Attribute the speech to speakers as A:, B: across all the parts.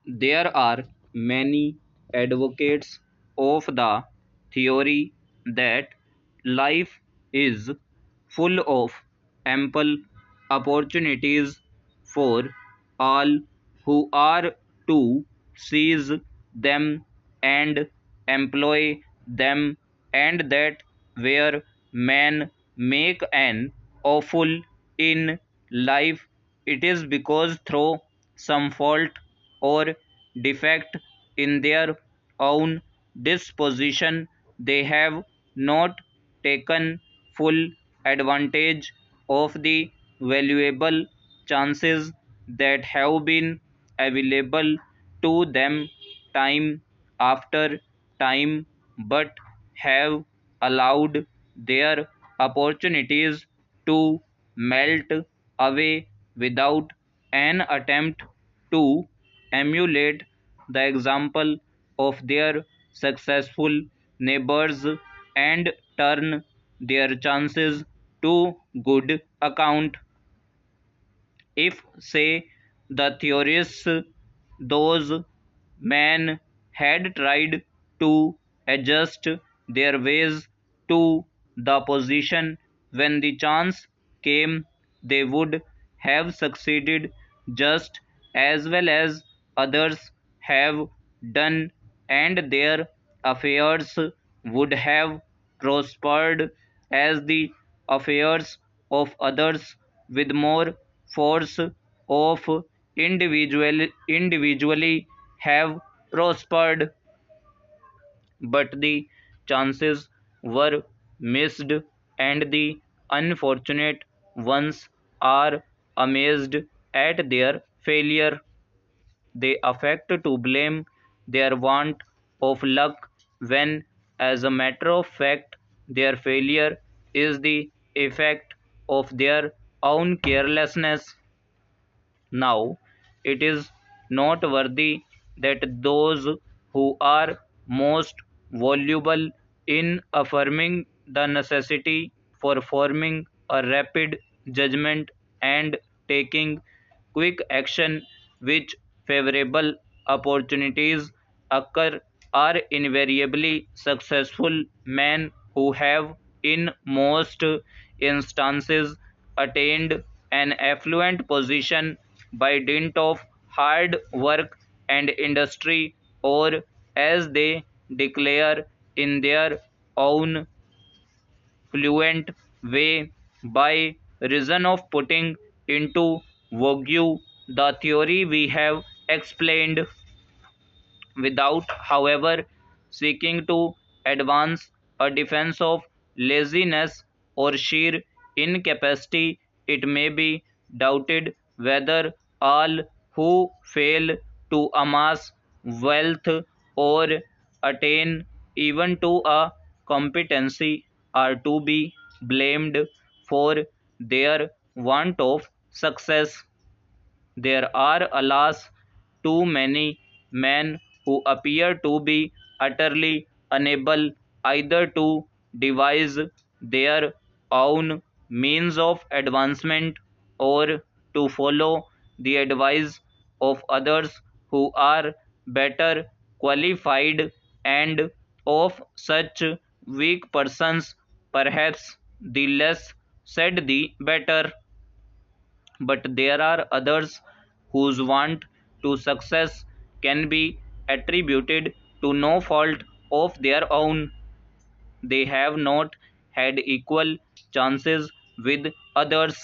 A: There are many advocates of the theory that life is full of ample opportunities for all who are to seize them and employ them, and that where men make an awful in life, it is because through some fault or defect in their own disposition they have not taken full advantage of the valuable chances that have been available to them time after time, but have allowed their opportunities to melt away without an attempt to emulate the example of their successful neighbors and turn their chances to good account. If, say, the theorists, those men had tried to adjust their ways to the position when the chance came, they would have succeeded just as well as others have done, and their affairs would have prospered as the affairs of others, with more force of individually have prospered. But the chances were missed, and the unfortunate ones are amazed at their failure. They affect to blame their want of luck when, as a matter of fact, their failure is the effect of their own carelessness. Now, it is noteworthy that those who are most voluble in affirming the necessity for forming a rapid judgment and taking quick action which favorable opportunities occur are invariably successful men who have in most instances attained an affluent position by dint of hard work and industry, or as they declare in their own fluent way, by reason of putting into vogue the theory we have explained, without, however, seeking to advance a defense of laziness or sheer incapacity. It may be doubted whether all who fail to amass wealth or attain even to a competency are to be blamed for their want of success. There are, alas, too many men who appear to be utterly unable either to devise their own means of advancement or to follow the advice of others who are better qualified, and of such weak persons, perhaps the less said the better. But there are others whose want to success can be attributed to no fault of their own. They have not had equal chances with others.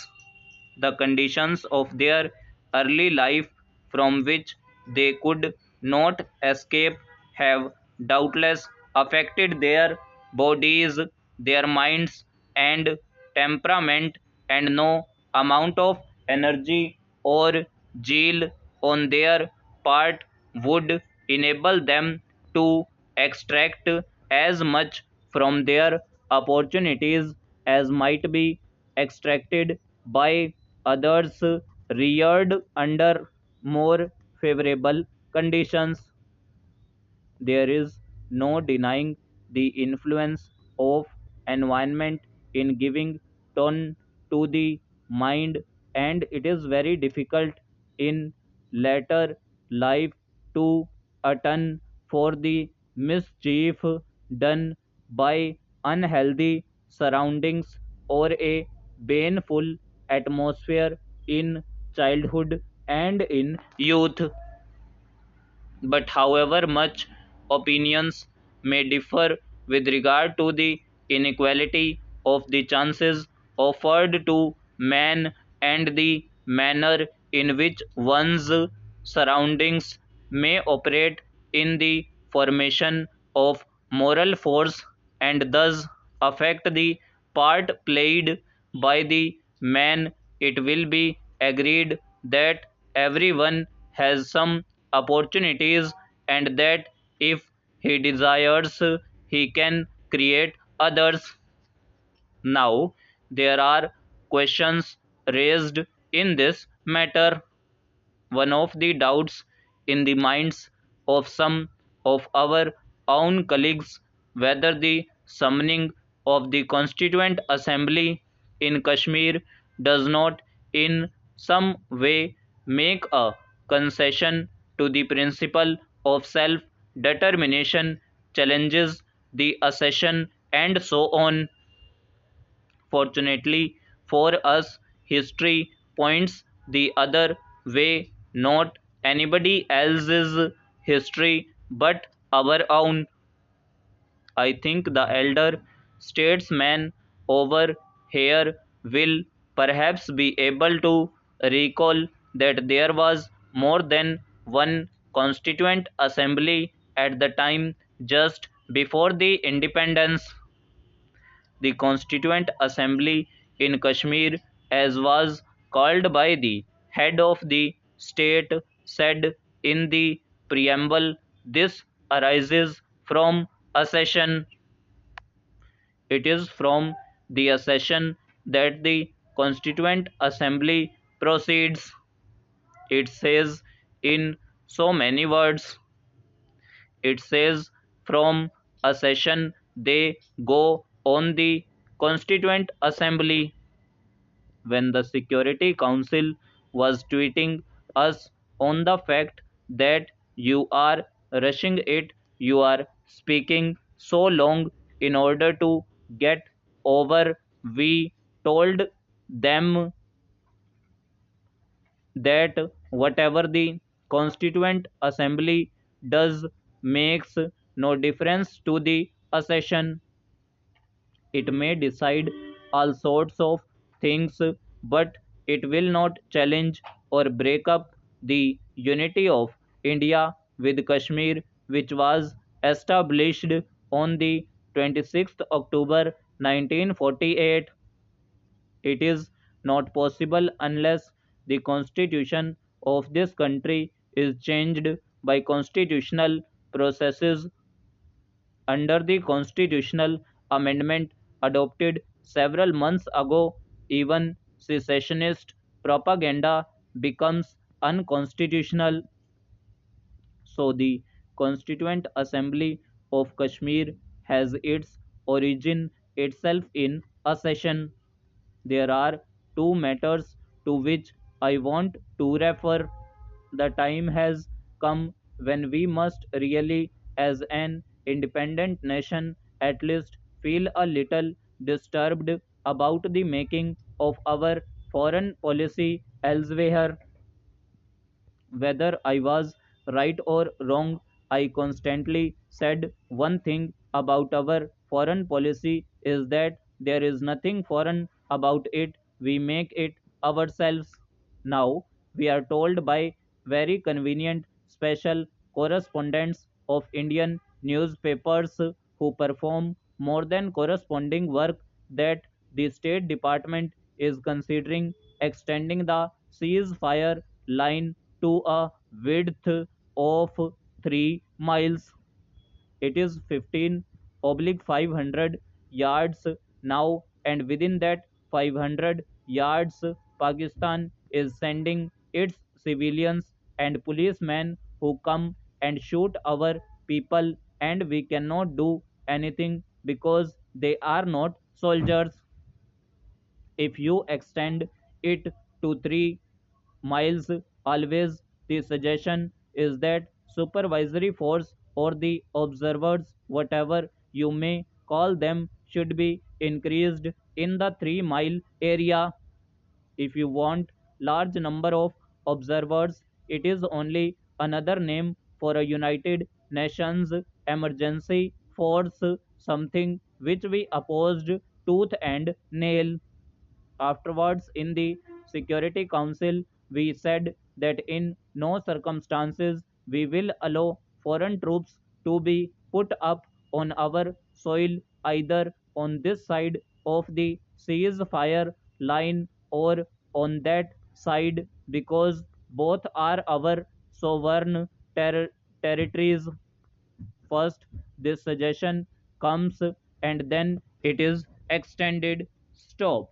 A: The conditions of their early life, from which they could not escape, have doubtless affected their bodies, their minds, and temperament, and no amount of energy or zeal on their part would enable them to extract as much from their opportunities as might be extracted by others reared under more favorable conditions. There is no denying the influence of environment in giving tone to the mind, and it is very difficult in later life to atone for the mischief done by unhealthy surroundings or a baneful atmosphere in childhood and in youth. But however much opinions may differ with regard to the inequality of the chances offered to man and the manner in which one's surroundings may operate in the formation of moral force and thus affect the part played by the man, it will be agreed that everyone has some opportunities and that if he desires he can create others. Now there are questions raised in this matter. One of the doubts in the minds of some of our own colleagues whether the summoning of the Constituent Assembly in Kashmir does not in some way make a concession to the principle of self determination, challenges the accession, and so on. Fortunately for us, history points the other way, not anybody else's history but our own. I think the elder statesman over here will perhaps be able to recall that there was more than one constituent assembly at the time just before the independence. The Constituent Assembly in Kashmir, as was called by the head of the state, said in the preamble, this arises from accession. It is from the accession that the Constituent Assembly proceeds. It says in so many words. It says from accession they go on the Constituent Assembly. When the Security Council was tweeting us on the fact that you are rushing it, you are speaking so long in order to get over, we told them that whatever the Constituent Assembly does makes no difference to the accession. It may decide all sorts of things, but it will not challenge or break up the unity of India with Kashmir, which was established on the 26th October 1948. It is not possible unless the constitution of this country is changed by constitutional processes under the constitutional amendment adopted several months ago. Even secessionist propaganda becomes unconstitutional. So the Constituent Assembly of Kashmir has its origin itself in a session. There are two matters to which I want to refer. The time has come when we must really, as an independent nation, at least feel a little disturbed about the making of our foreign policy elsewhere. Whether I was right or wrong, I constantly said one thing about our foreign policy is that there is nothing foreign about it, we make it ourselves. Now, we are told by very convenient special correspondents of Indian newspapers who perform more than corresponding work that the State Department is considering extending the ceasefire line to a width of 3 miles. It is 15 oblique 500 yards now, and within that 500 yards, Pakistan is sending its civilians and policemen who come and shoot our people, and we cannot do anything because they are not soldiers. If you extend it to 3 miles, always the suggestion is that supervisory force or the observers, whatever you may call them, should be increased in the 3 mile area. If you want large number of observers, it is only another name for a United Nations emergency force, something which we opposed tooth and nail. Afterwards, in the Security Council, we said that in no circumstances we will allow foreign troops to be put up on our soil, either on this side of the ceasefire line or on that side, because both are our sovereign territories. First, this suggestion comes and then it is extended. Stop.